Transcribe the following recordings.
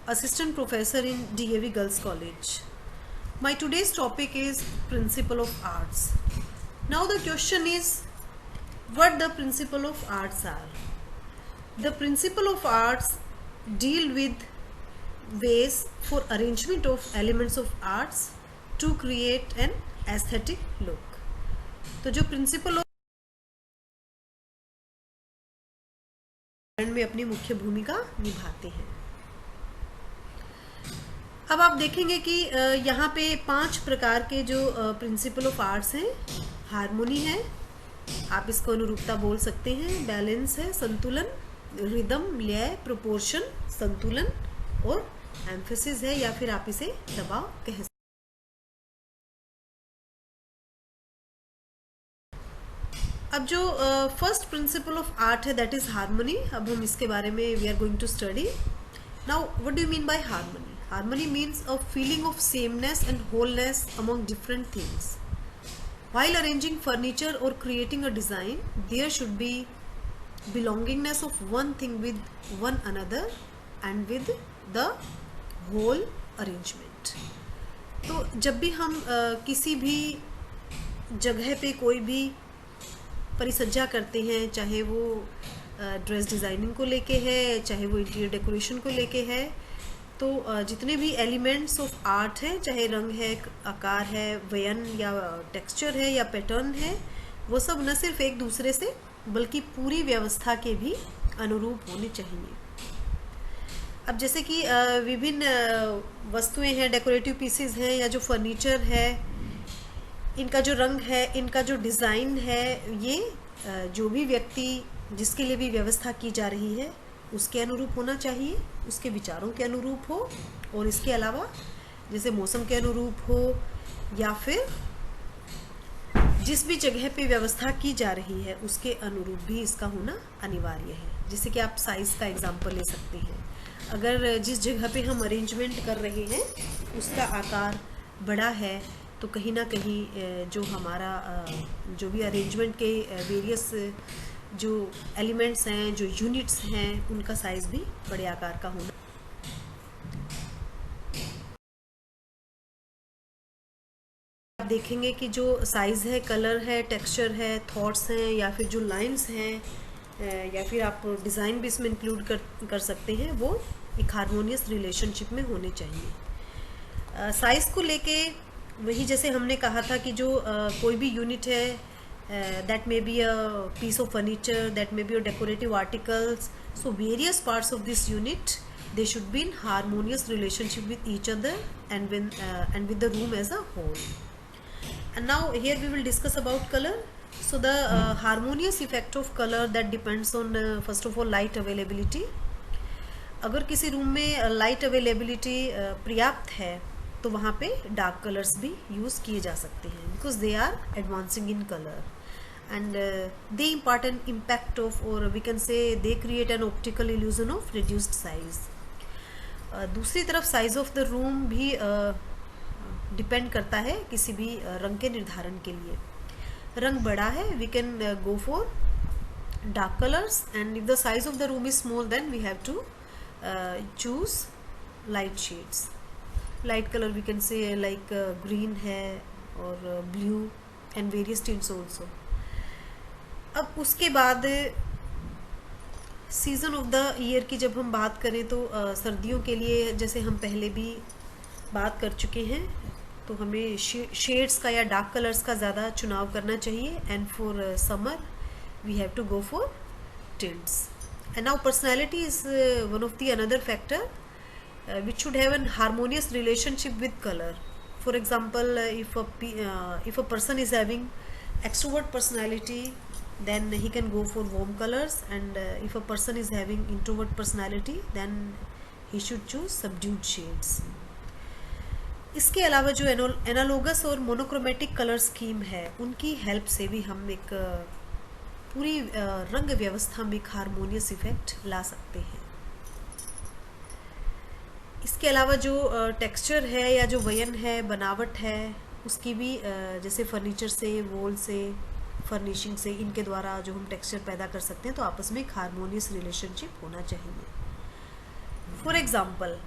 assistant professor in DAV Girls College. My today's topic is principle of arts. Now the question is what the principle of arts are. The principle of arts deal with ways for arrangement of elements of arts to create an aesthetic look. तो जो principle of में अपनी मुख्य भूमिका निभाते हैं। अब आप देखेंगे कि यहाँ पे 5 प्रकार के जो प्रिंसिपल ऑफ आर्ट्स हैं। हारमोनी है, आप इसको अनुरूपता बोल सकते हैं। बैलेंस है, संतुलन, रिदम, लय, प्रोपोर्शन, संतुलन और एम्फेसिस है, या फिर आप इसे दबाव कह सकते हैं। अब जो फर्स्ट प्रिंसिपल ऑफ आर्ट है दैट इज हारमोनी। अब हम इसके बारे में we are going to study now. What do you mean by harmony? Harmony means a feeling of sameness and wholeness among different things. While arranging furniture or creating a design, there should be belongingness of one thing with one another and with the whole arrangement. तो जब भी हम किसी भी जगह पे कोई भी परिसज्जा करते हैं, चाहे वो ड्रेस डिज़ाइनिंग को लेके है, चाहे वो इंटीरियर डेकोरेशन को लेके है, तो जितने भी एलिमेंट्स ऑफ आर्ट हैं, चाहे रंग है, आकार है, वयन या टेक्सचर है या पैटर्न है, वो सब न सिर्फ एक दूसरे से बल्कि पूरी व्यवस्था के भी अनुरूप होने चाहिए। अब जैसे कि विभिन्न वस्तुएं हैं, डेकोरेटिव पीसेस हैं या जो फर्नीचर है, इनका जो रंग है, इनका जो डिज़ाइन है, ये जो भी व्यक्ति जिसके लिए भी व्यवस्था की जा रही है उसके अनुरूप होना चाहिए, उसके विचारों के अनुरूप हो, और इसके अलावा जैसे मौसम के अनुरूप हो या फिर जिस भी जगह पे व्यवस्था की जा रही है उसके अनुरूप भी इसका होना अनिवार्य है। जैसे कि आप साइज़ का एग्जांपल ले सकते हैं। अगर जिस जगह पे हम अरेंजमेंट कर रहे हैं उसका आकार बड़ा है तो कहीं ना कहीं जो हमारा जो भी अरेंजमेंट के वेरियस जो एलिमेंट्स हैं, जो यूनिट्स हैं, उनका साइज भी बड़े आकार का होना। आप देखेंगे कि जो साइज है, कलर है, टेक्सचर है, थॉट्स हैं, या फिर जो लाइंस हैं, या फिर आप डिज़ाइन भी इसमें इंक्लूड कर सकते हैं, वो एक हारमोनियस रिलेशनशिप में होने चाहिए। साइज़ को लेके वही जैसे हमने कहा था कि जो कोई भी यूनिट है, that may be a piece of furniture, that may be a decorative articles, so various parts of this unit, they should be in harmonious relationship with each other and with the room as a whole. And now here we will discuss about color. So the harmonious effect of color that depends on first of all light availability. अगर किसी room में light availability पर्याप्त है तो वहाँ पे dark colours भी use किए जा सकते हैं, because they are advancing in colour and they impart an impact of, or we can say they create an optical illusion of reduced size. दूसरी तरफ साइज ऑफ द रूम भी depend करता है किसी भी रंग के निर्धारण के लिए। रंग बड़ा है, we can go for dark colours, and if the size of the room is small then we have to choose light shades. Light colour we can say like green है और blue and various tints also. अब उसके बाद season off the year की जब हम बात करें तो सर्दियों के लिए जैसे हम पहले भी बात कर चुके हैं, तो हमें शेड्स का या डार्क कलर्स का ज़्यादा चुनाव करना चाहिए। And for summer we have to go for tints. And now personality is one of the another factor which should have a harmonious relationship with color. For example, if a person is having extrovert personality, then he can go for warm colors, and if a person is having introvert personality, then he should choose subdued shades. इसके अलावा जो analogous और monochromatic colour scheme है, उनकी help से भी हम एक पूरी रंग व्यवस्था में एक हारमोनियस इफेक्ट ला सकते हैं। इसके अलावा जो टेक्सचर है या जो वयन है, बनावट है, उसकी भी जैसे फर्नीचर से, वॉल से, फर्निशिंग से, इनके द्वारा जो हम टेक्सचर पैदा कर सकते हैं, तो आपस में एक हारमोनियस रिलेशनशिप होना चाहिए। फॉर एग्जांपल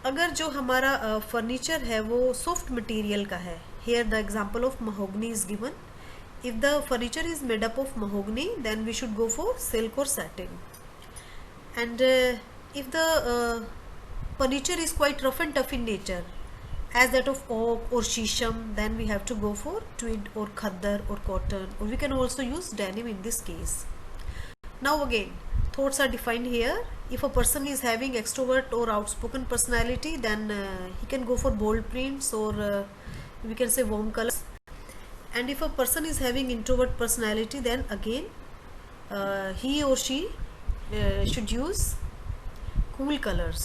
अगर जो हमारा फर्नीचर है वो सॉफ्ट मटेरियल का है, here the example of mahogany is given. If the furniture is made up of mahogany, then we should go for silk or satin. And if the furniture is quite rough and tough in nature, as that of oak or shisham, then we have to go for tweed or khaddar or cotton, or we can also use denim in this case. Now again, thoughts are defined here. If a person is having extrovert or outspoken personality, then he can go for bold prints, or we can say warm colors. And if a person is having introvert personality, then again he or she should use cool colors.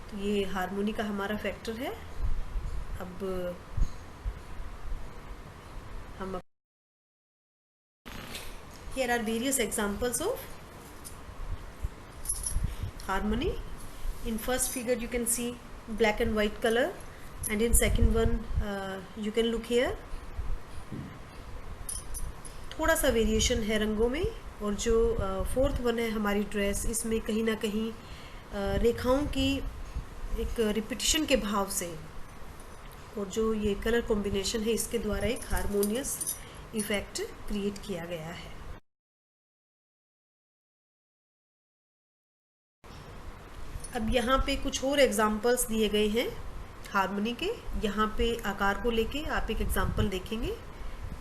तो ये harmony का हमारा factor है. अब हम here are various examples of harmony. In first figure you can see black and white color, and in second one you can look here, थोड़ा सा variation है रंगों में. और जो फोर्थ वन है हमारी ड्रेस, इसमें कहीं ना कहीं रेखाओं की एक रिपीटिशन के भाव से, और जो ये कलर कॉम्बिनेशन है इसके द्वारा एक हारमोनियस इफेक्ट क्रिएट किया गया है. अब यहाँ पे कुछ और एग्जाम्पल्स दिए गए हैं हार्मनी के. यहाँ पे आकार को लेके आप एक एग्जाम्पल देखेंगे,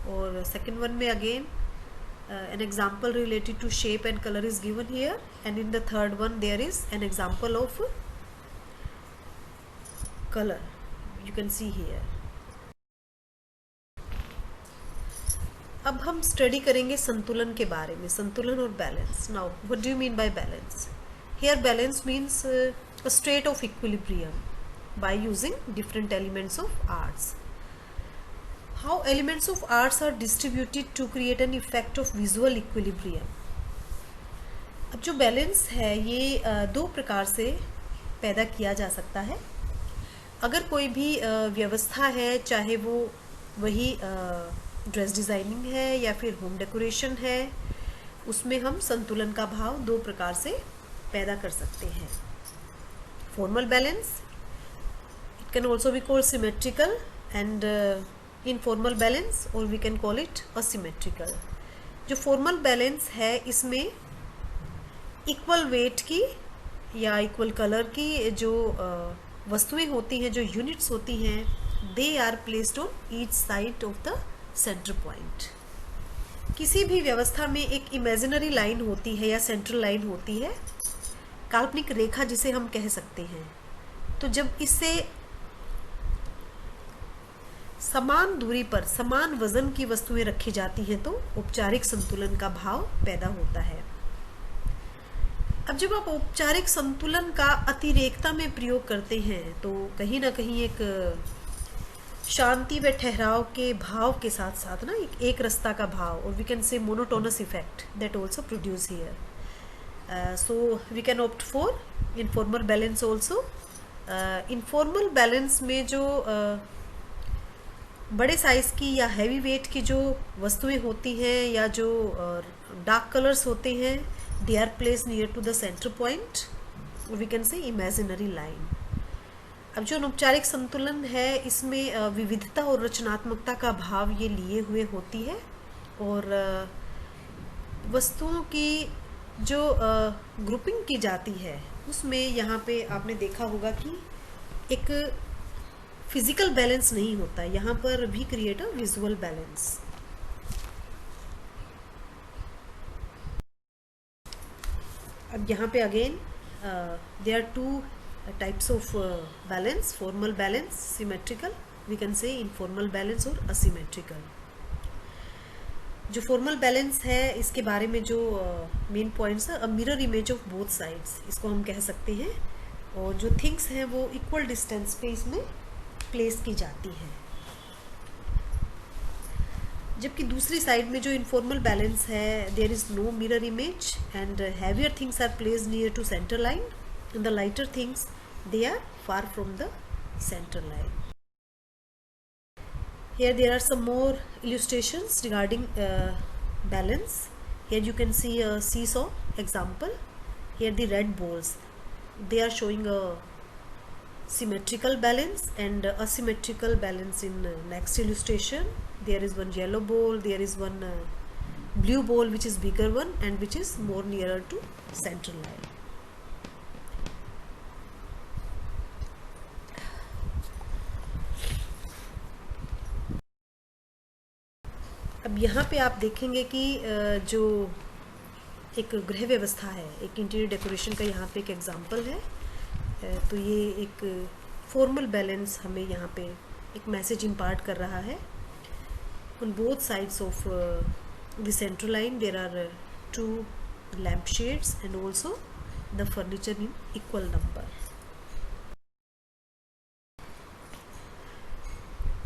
और सेकंड वन में again an example related to shape and colour is given here, and in the third one there is an example of colour you can see here. अब हम स्टडी करेंगे संतुलन के बारे में, संतुलन और balance. Now what do you mean by balance? Here balance means a state of equilibrium by using different elements of arts. How elements of arts are distributed to create an effect of visual equilibrium. अब जो balance है ये दो प्रकार से पैदा किया जा सकता है. अगर कोई भी व्यवस्था है, चाहे वो वही ड्रेस डिज़ाइनिंग है या फिर होम डेकोरेशन है, उसमें हम संतुलन का भाव दो प्रकार से पैदा कर सकते हैं. Formal balance, it can also be called symmetrical, and informal balance, और we can call it asymmetrical. जो फॉर्मल बैलेंस है इसमें इक्वल वेट की या इक्वल कलर की जो वस्तुएं होती हैं, जो यूनिट्स होती हैं, they are placed on each side of the centre point. किसी भी व्यवस्था में एक इमेजिनरी लाइन होती है या सेंट्रल लाइन होती है, काल्पनिक रेखा जिसे हम कह सकते हैं. तो जब इससे समान दूरी पर समान वजन की वस्तुएं रखी जाती हैं तो औपचारिक संतुलन का भाव पैदा होता है. अब जब आप औपचारिक संतुलन का अतिरेकता में प्रयोग करते हैं तो कहीं ना कहीं एक शांति व ठहराव के भाव के साथ साथ ना एक रास्ता का भाव, और we can say monotonous effect that also produce here. So we can opt for informal balance also. Informal balance में जो बड़े साइज़ की या हैवी वेट की जो वस्तुएं होती हैं या जो डार्क कलर्स होते हैं, they are place near to the centre point, we can say imaginary line. अब जो अनौपचारिक संतुलन है इसमें विविधता और रचनात्मकता का भाव ये लिए हुए होती है, और वस्तुओं की जो ग्रुपिंग की जाती है उसमें यहाँ पे आपने देखा होगा कि एक फिजिकल बैलेंस नहीं होता, यहाँ पर भी क्रिएट अ विजुअल बैलेंस. अब यहाँ पे again there are two types of balance, formal balance, symmetrical, we can say informal balance और असिमेट्रिकल. जो फॉर्मल बैलेंस है इसके बारे में जो मेन पॉइंट्स है, a mirror image of both sides इसको हम कह सकते हैं, और जो थिंग्स हैं वो इक्वल डिस्टेंस पे इसमें प्लेस की जाती हैं. जबकि दूसरी साइड में जो इनफॉर्मल बैलेंस है, there is no mirror image and heavier things are placed near to centre line, and the lighter things they are far from the centre line. Here there are some more illustrations regarding balance. Here you can see a seesaw example. Here the red balls. they are showing a symmetrical balance and asymmetrical balance in next illustration. There is one yellow ball, there is one blue ball which is bigger one and which is more nearer to central line. अब यहाँ पे आप देखेंगे कि जो एक गृह व्यवस्था है, एक इंटीरियर डेकोरेशन का यहाँ पे एक एग्जांपल है। तो ये एक फॉर्मल बैलेंस हमें यहाँ पे एक मैसेज इम्पार्ट कर रहा है। On both sides of the central line there are 2 lamp shades and also the furniture in equal number.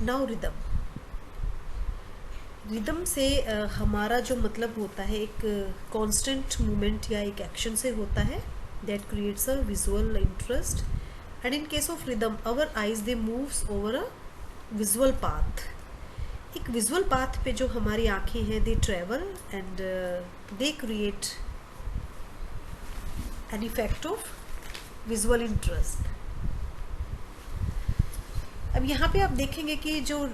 Now rhythm. Rhythm से हमारा जो मतलब होता है एक कांस्टेंट मूवमेंट या एक एक्शन से होता है, that creates a visual interest and in case of rhythm our eyes they moves over a visual path. एक विजुअल पाथ पे जो हमारी आंखें हैं they travel and they create an effect of visual interest. अब यहाँ पे आप देखेंगे कि जो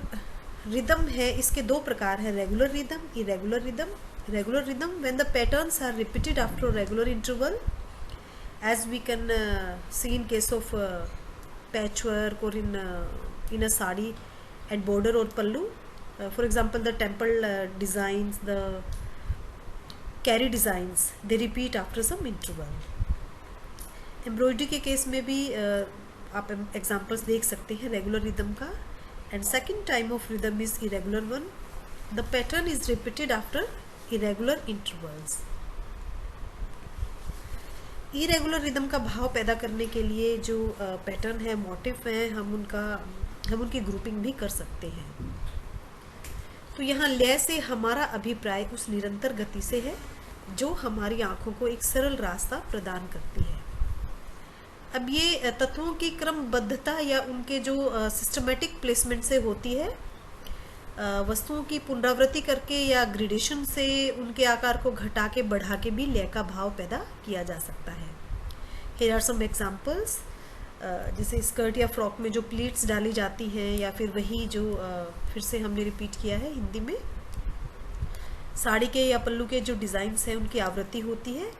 रिदम है इसके 2 प्रकार है, regular rhythm, irregular rhythm. Regular rhythm when the patterns are repeated after a regular interval, as we can see in case of patchwork or in a sari and border or pallu. For example, the temple designs, the carry designs, they repeat after some interval. Embroidery के case में भी आप examples देख सकते हैं regular rhythm का। And second time of rhythm is irregular one, the pattern is repeated after irregular intervals. Irregular rhythm का भाव पैदा करने के लिए जो पैटर्न है, मोटिव है, हम उनकी ग्रुपिंग भी कर सकते हैं। तो यहाँ लय से हमारा अभिप्राय उस निरंतर गति से है जो हमारी आंखों को एक सरल रास्ता प्रदान करती है। अब ये तत्वों की क्रमबद्धता या उनके जो सिस्टमेटिक प्लेसमेंट से होती है, वस्तुओं की पुनरावृत्ति करके या ग्रेडेशन से उनके आकार को घटा के बढ़ा के भी लय का भाव पैदा किया जा सकता है। हियर आर सम एग्जांपल्स, जैसे स्कर्ट या फ्रॉक में जो प्लीट्स डाली जाती हैं या फिर वही जो फिर से हमने रिपीट किया है हिंदी में, साड़ी के या पल्लू के जो डिज़ाइंस हैं उनकी आवृत्ति होती है।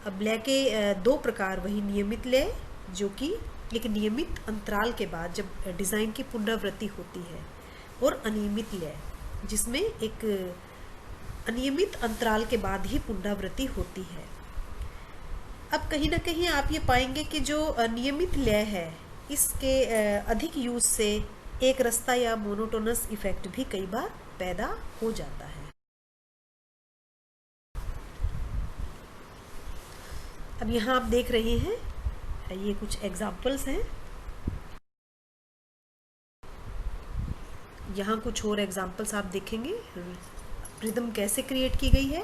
अब लय के 2 प्रकार, वही नियमित लय जो कि एक नियमित अंतराल के बाद जब डिज़ाइन की पुनरावृत्ति होती है, और अनियमित लय जिसमें एक अनियमित अंतराल के बाद ही पुनरावृत्ति होती है। अब कहीं ना कहीं आप ये पाएंगे कि जो अनियमित लय है इसके अधिक यूज से एक रस्ता या मोनोटोनस इफेक्ट भी कई बार पैदा हो जाता है। अब यहाँ आप देख रहे हैं, ये कुछ एग्जाम्पल्स हैं। यहाँ कुछ और एग्जाम्पल्स आप देखेंगे रिदम कैसे क्रिएट की गई है।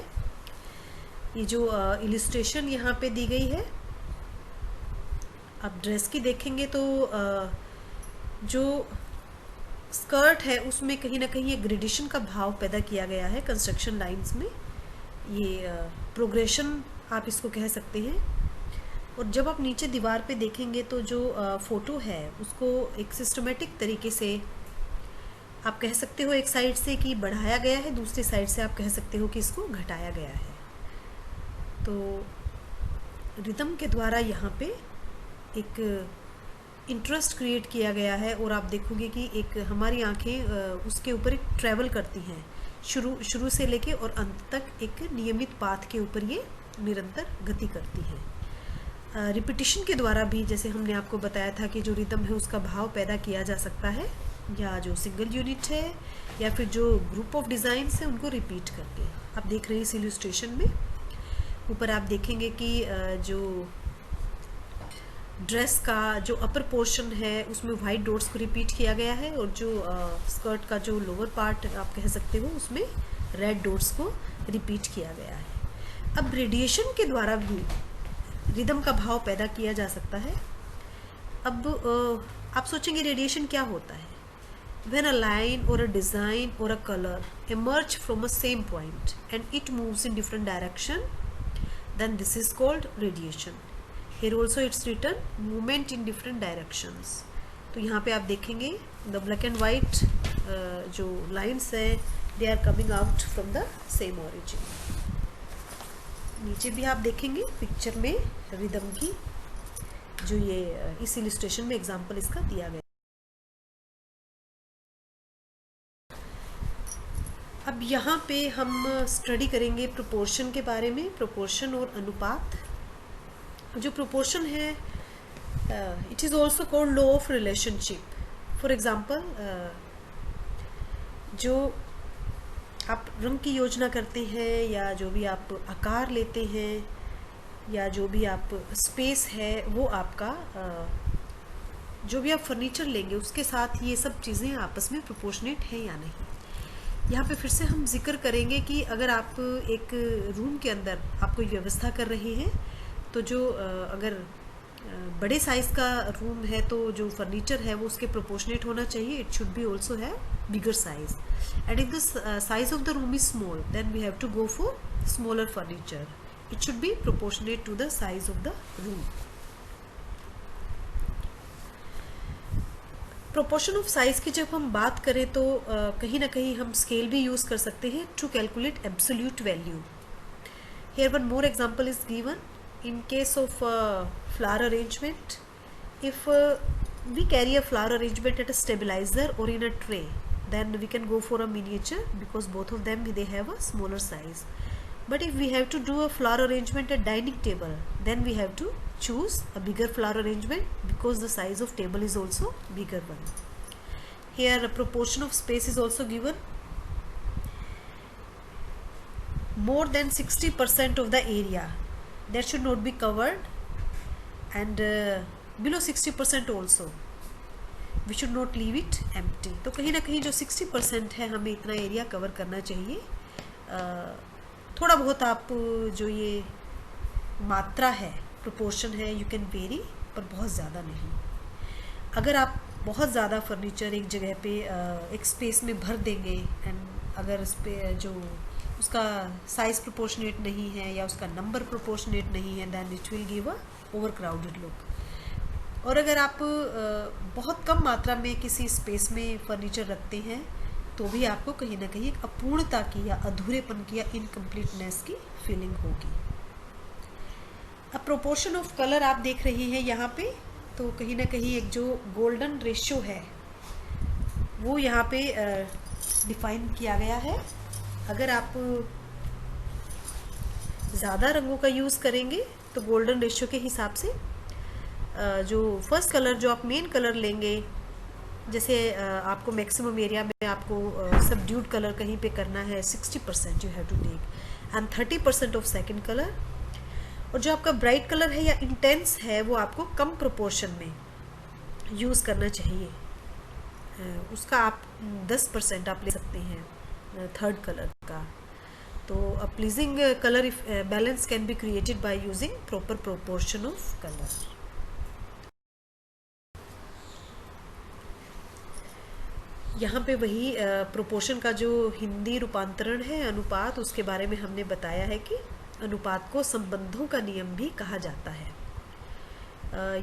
ये जो इलिस्ट्रेशन यहाँ पे दी गई है, आप ड्रेस की देखेंगे तो जो स्कर्ट है उसमें कहीं ना कहीं एक ग्रेडेशन का भाव पैदा किया गया है कंस्ट्रक्शन लाइंस में। ये प्रोग्रेशन आप इसको कह सकते हैं। और जब आप नीचे दीवार पे देखेंगे तो जो फोटो है उसको एक सिस्टमेटिक तरीके से आप कह सकते हो एक साइड से कि बढ़ाया गया है, दूसरी साइड से आप कह सकते हो कि इसको घटाया गया है। तो रिदम के द्वारा यहाँ पे एक इंटरेस्ट क्रिएट किया गया है और आप देखोगे कि एक हमारी आंखें उसके ऊपर एक ट्रैवल करती हैं, शुरू से लेके और अंत तक एक नियमित पाथ के ऊपर ये निरंतर गति करती हैं। रिपीटिशन के द्वारा भी, जैसे हमने आपको बताया था कि जो रिदम है उसका भाव पैदा किया जा सकता है, या जो सिंगल यूनिट है या फिर जो ग्रुप ऑफ डिज़ाइंस है उनको रिपीट करके। आप देख रहे हैं इस इलस्ट्रेशन में ऊपर आप देखेंगे कि जो ड्रेस का जो अपर पोर्शन है उसमें वाइट डॉट्स को रिपीट किया गया है और जो स्कर्ट का जो लोअर पार्ट आप कह सकते हो उसमें रेड डॉट्स को रिपीट किया गया है। अब रेडिएशन के द्वारा भी रिदम का भाव पैदा किया जा सकता है। अब आप सोचेंगे रेडिएशन क्या होता है? When a line or a design or a color emerge from a same point and it moves in different direction, then this is called radiation. Here also it's written movement in different directions. तो यहाँ पे आप देखेंगे the black and white जो lines है they are coming out from the same origin. नीचे भी आप देखेंगे पिक्चर में रिदम की जो ये इस इलिस्ट्रेशन में एग्जांपल इसका दिया गया. अब यहाँ पे हम स्टडी करेंगे प्रोपोर्शन के बारे में. प्रोपोर्शन और अनुपात. जो प्रोपोर्शन है it is also called law of relationship. For example जो आप रंग की योजना करते हैं या जो भी आप आकार लेते हैं या जो भी आप स्पेस है वो आपका जो भी आप फर्नीचर लेंगे उसके साथ ये सब चीज़ें आपस में प्रोपोर्शनेट है या नहीं. यहाँ पे फिर से हम जिक्र करेंगे कि अगर आप एक रूम के अंदर आप कोई व्यवस्था कर रहे हैं तो जो अगर बड़े साइज़ का रूम है तो जो फर्नीचर है वो उसके प्रोपोर्शनेट होना चाहिए. इट शुड बी ऑल्सो है bigger size. And if the size of the room is small then we have to go for smaller furniture. It should be proportionate to the size of the room. Proportion of size की जब हम बात करें तो कहीं ना कहीं हम स्केल भी यूज़ कर सकते हैं to calculate absolute value. Here one more example is given. In case of flower arrangement, if we carry a flower arrangement at a stabilizer or in a tray, then we can go for a miniature because both of them they have a smaller size. But if we have to do a flower arrangement at dining table, then we have to choose a bigger flower arrangement because the size of table is also bigger one. Here a proportion of space is also given. More than 60% of the area that should not be covered, and below 60% also we should not leave it empty. तो कहीं ना कहीं जो 60% है हमें इतना area cover करना चाहिए. थोड़ा बहुत आप जो ये मात्रा है प्रोपोर्शन है यू कैन वेरी, पर बहुत ज़्यादा नहीं. अगर आप बहुत ज़्यादा फर्नीचर एक जगह पे एक स्पेस में भर देंगे एंड अगर इस पे जो उसका साइज़ प्रोपोर्शनेट नहीं है या उसका नंबर प्रोपोर्शनेट नहीं है then it will give a over crowded look. और अगर आप बहुत कम मात्रा में किसी स्पेस में फर्नीचर रखते हैं तो भी आपको कहीं ना कहीं एक अपूर्णता की या अधूरेपन की या इनकम्प्लीटनेस की फीलिंग होगी. अब प्रोपोर्शन ऑफ कलर आप देख रहे हैं यहाँ पे, तो कहीं ना कहीं एक जो गोल्डन रेशियो है वो यहाँ पे डिफाइन किया गया है. अगर आप ज़्यादा रंगों का यूज़ करेंगे तो गोल्डन रेशियो के हिसाब से जो फर्स्ट कलर जो आप मेन कलर लेंगे, जैसे आपको मैक्सिमम एरिया में आपको सबड्यूड कलर कहीं पे करना है 60% you have to take and 30% of second colour. और जो आपका ब्राइट कलर है या इंटेंस है वो आपको कम प्रोपोर्शन में यूज़ करना चाहिए. उसका आप 10% आप ले सकते हैं थर्ड कलर का. तो a pleasing colour balance can be created by using proper proportion of colour. यहाँ पे वही प्रोपोर्शन का जो हिंदी रूपांतरण है अनुपात, उसके बारे में हमने बताया है कि अनुपात को संबंधों का नियम भी कहा जाता है.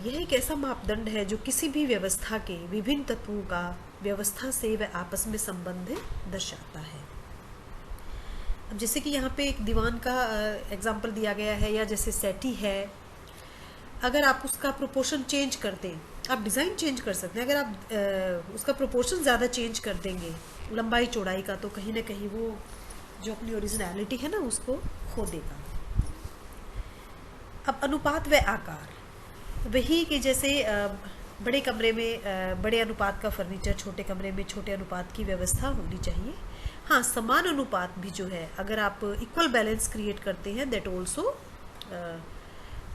यह एक ऐसा मापदंड है जो किसी भी व्यवस्था के विभिन्न तत्वों का व्यवस्था से व आपस में संबंध दर्शाता है. अब जैसे कि यहाँ पे एक दीवान का एग्जाम्पल दिया गया है या जैसे सेटी है, अगर आप उसका प्रोपोर्शन चेंज कर दें, आप डिज़ाइन चेंज कर सकते हैं. अगर आप उसका प्रोपोर्शन ज़्यादा चेंज कर देंगे लंबाई चौड़ाई का तो कहीं ना कहीं वो जो अपनी ओरिजिनलिटी है ना उसको खो देगा. अब अनुपात व आकार वही कि जैसे बड़े कमरे में बड़े अनुपात का फर्नीचर, छोटे कमरे में छोटे अनुपात की व्यवस्था होनी चाहिए. हाँ, समान अनुपात भी जो है अगर आप इक्वल बैलेंस क्रिएट करते हैं that also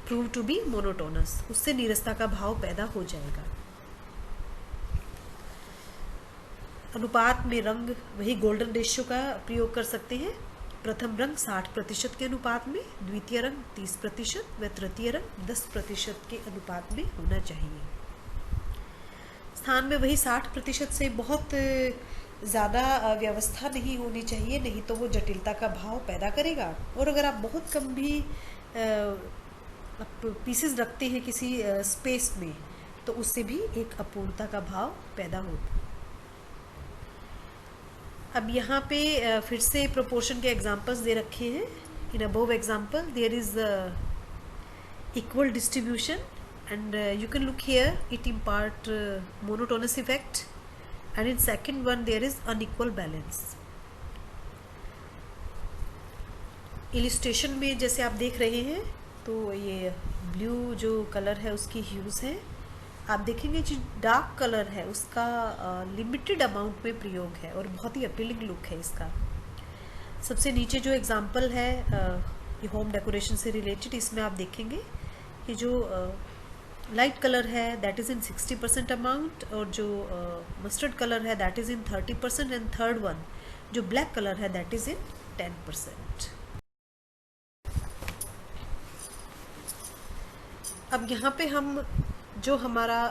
prove to be monotonous. उससे नीरसता का भाव पैदा हो जाएगा. अनुपात में रंग वही गोल्डन रेशियो का प्रयोग कर सकते हैं. प्रथम रंग 60% के अनुपात में, द्वितीय रंग 30% व तृतीय रंग 10% के अनुपात में होना चाहिए. स्थान में वही 60% से बहुत ज़्यादा व्यवस्था नहीं होनी चाहिए, नहीं तो वो जटिलता का भाव पैदा करेगा. और अगर आप बहुत कम भी पीसेस रखते हैं किसी स्पेस में, तो उससे भी एक अपूर्णता का भाव पैदा होता है। अब यहाँ पे फिर से प्रोपोर्शन के एग्जांपल्स दे रखे हैं. In above example there is equal distribution, and you can look here, it impart monotonous effect, and in second one there is unequal balance. Illustration में जैसे आप देख रहे हैं, तो ये ब्लू जो कलर है उसकी ह्यूज है. आप देखेंगे जो डार्क कलर है उसका लिमिटेड अमाउंट में प्रयोग है और बहुत ही अपीलिंग लुक है इसका. सबसे नीचे जो एग्जांपल है ये होम डेकोरेशन से रिलेटेड, इसमें आप देखेंगे कि जो लाइट कलर है दैट इज़ इन 60% अमाउंट, और जो मस्टर्ड कलर है that is in 30%, and third one जो ब्लैक कलर है दैट इज़ इन 10%. अब यहाँ पे हम जो हमारा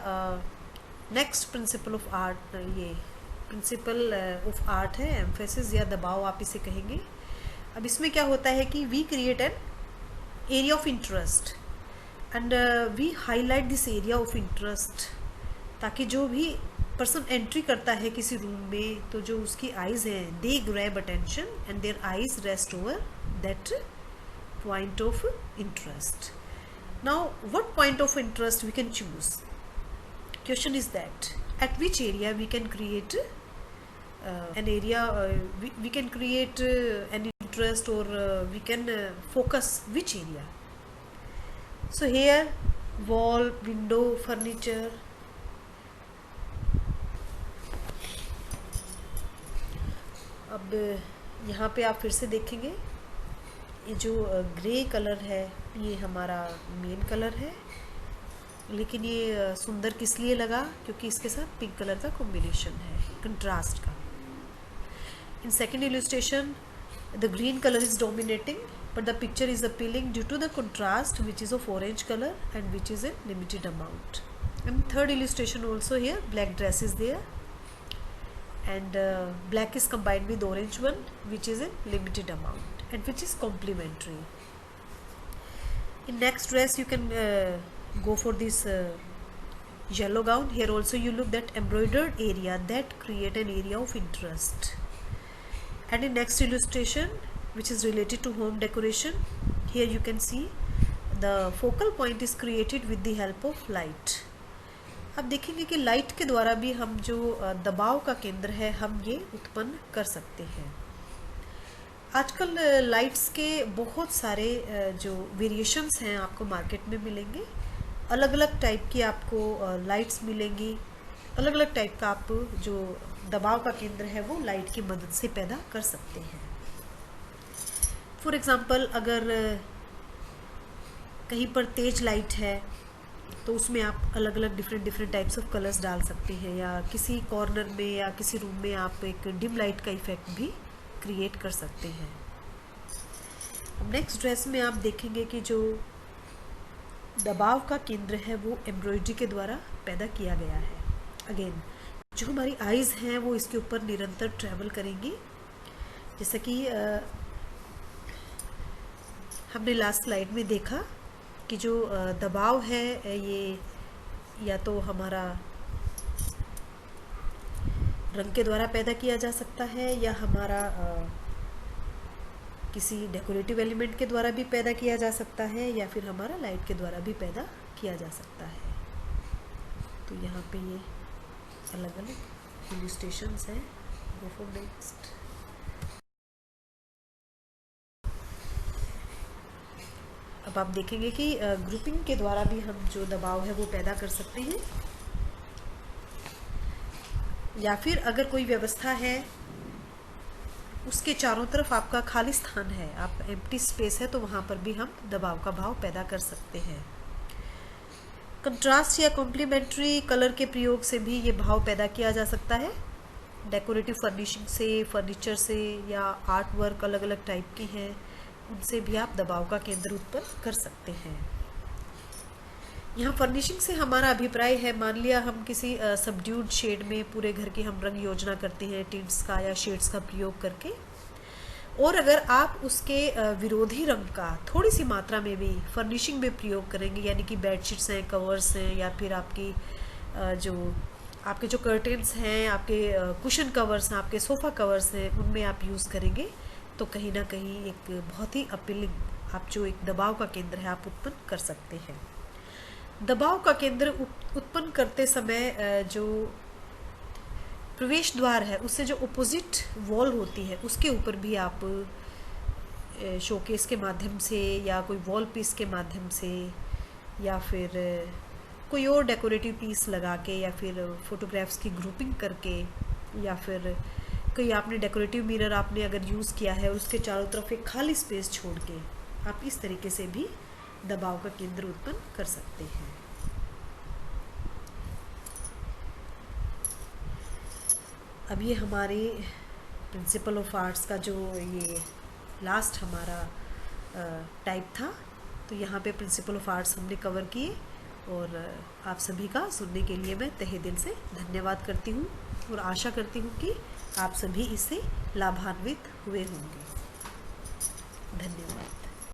नेक्स्ट प्रिंसिपल ऑफ आर्ट, ये प्रिंसिपल ऑफ आर्ट है, एम्फेसिस या दबाव आप इसे कहेंगे. अब इसमें क्या होता है कि we create an area of interest and we highlight this area of interest, ताकि जो भी पर्सन एंट्री करता है किसी रूम में, तो जो उसकी आइज़ हैं they grab attention and their eyes rest over that point of interest. Now what point of interest we can choose? Question is that at which area we can create an area, we can create an interest, or we can focus which area. So here wall, window, furniture. अब यहाँ पे आप फिर से देखेंगे ये जो grey colour है ये हमारा मेन कलर है, लेकिन ये सुंदर किस लिए लगा? क्योंकि इसके साथ पिंक कलर का कॉम्बिनेशन है, कंट्रास्ट का. In second illustration the green colour is dominating but the picture is appealing due to the contrast which is of orange colour and which is in limited amount. And third illustration also here black dress is there and black is combined with orange one which is in limited amount and which is complementary. In next dress you can go for this yellow gown. Here also you look that embroidered area that create an area of interest. And in next illustration which is related to home decoration, here you can see the focal point is created with the help of light. अब देखेंगे कि light के द्वारा भी हम जो दबाव का केंद्र है हम ये उत्पन्न कर सकते हैं. आजकल लाइट्स के बहुत सारे जो वेरिएशंस हैं आपको मार्केट में मिलेंगे. अलग अलग टाइप की आपको लाइट्स मिलेंगी, अलग अलग टाइप का आप जो दबाव का केंद्र है वो लाइट की मदद से पैदा कर सकते हैं. फॉर एग्जांपल अगर कहीं पर तेज लाइट है तो उसमें आप अलग अलग डिफरेंट टाइप्स ऑफ कलर्स डाल सकते हैं, या किसी कॉर्नर में या किसी रूम में आप एक डिम लाइट का इफेक्ट भी क्रिएट कर सकते हैं. अब नेक्स्ट ड्रेस में आप देखेंगे कि जो दबाव का केंद्र है वो एम्ब्रॉयडरी के द्वारा पैदा किया गया है. अगेन जो हमारी आइज़ हैं वो इसके ऊपर निरंतर ट्रैवल करेंगी. जैसा कि हमने लास्ट स्लाइड में देखा कि जो दबाव है ये या तो हमारा रंग के द्वारा पैदा किया जा सकता है, या हमारा किसी डेकोरेटिव एलिमेंट के द्वारा भी पैदा किया जा सकता है, या फिर हमारा लाइट के द्वारा भी पैदा किया जा सकता है. तो यहाँ पे ये अलग अलग इलस्ट्रेशंस हैं. Go for next. अब आप देखेंगे कि ग्रुपिंग के द्वारा भी हम जो दबाव है वो पैदा कर सकते हैं, या फिर अगर कोई व्यवस्था है उसके चारों तरफ आपका खाली स्थान है, आप एम्प्टी स्पेस है, तो वहाँ पर भी हम दबाव का भाव पैदा कर सकते हैं. कंट्रास्ट या कॉम्प्लीमेंट्री कलर के प्रयोग से भी ये भाव पैदा किया जा सकता है. डेकोरेटिव फर्निशिंग से, फर्नीचर से, या आर्ट वर्क अलग अलग टाइप की हैं उनसे भी आप दबाव का केंद्र उत्पन्न कर सकते हैं. यहाँ फर्निशिंग से हमारा अभिप्राय है, मान लिया हम किसी सबड्यूड शेड में पूरे घर की हम रंग योजना करते हैं टिंट्स का या शेड्स का प्रयोग करके, और अगर आप उसके विरोधी रंग का थोड़ी सी मात्रा में भी फर्निशिंग में प्रयोग करेंगे, यानी कि बेडशीट्स हैं, कवर्स हैं, या फिर आपकी जो आपके जो कर्टेन्स हैं, आपके कुशन कवर्स हैं, आपके सोफ़ा कवर्स हैं, उनमें आप यूज़ करेंगे तो कहीं ना कहीं एक बहुत ही अपीलिंग आप जो एक दबाव का केंद्र है आप उत्पन्न कर सकते हैं। दबाव का केंद्र उत्पन्न करते समय जो प्रवेश द्वार है उससे जो अपोजिट वॉल होती है उसके ऊपर भी आप शोकेस के माध्यम से या कोई वॉल पीस के माध्यम से या फिर कोई और डेकोरेटिव पीस लगा के या फिर फोटोग्राफ्स की ग्रुपिंग करके या फिर कोई आपने डेकोरेटिव मिरर आपने अगर यूज़ किया है और उसके चारों तरफ एक खाली स्पेस छोड़ के आप इस तरीके से भी दबाव का केंद्र उत्पन्न कर सकते हैं। अब ये हमारे प्रिंसिपल ऑफ आर्ट्स का जो ये लास्ट हमारा टाइप था, तो यहाँ पे प्रिंसिपल ऑफ आर्ट्स हमने कवर किए और आप सभी का सुनने के लिए मैं तहे दिल से धन्यवाद करती हूँ और आशा करती हूँ कि आप सभी इससे लाभान्वित हुए होंगे। धन्यवाद।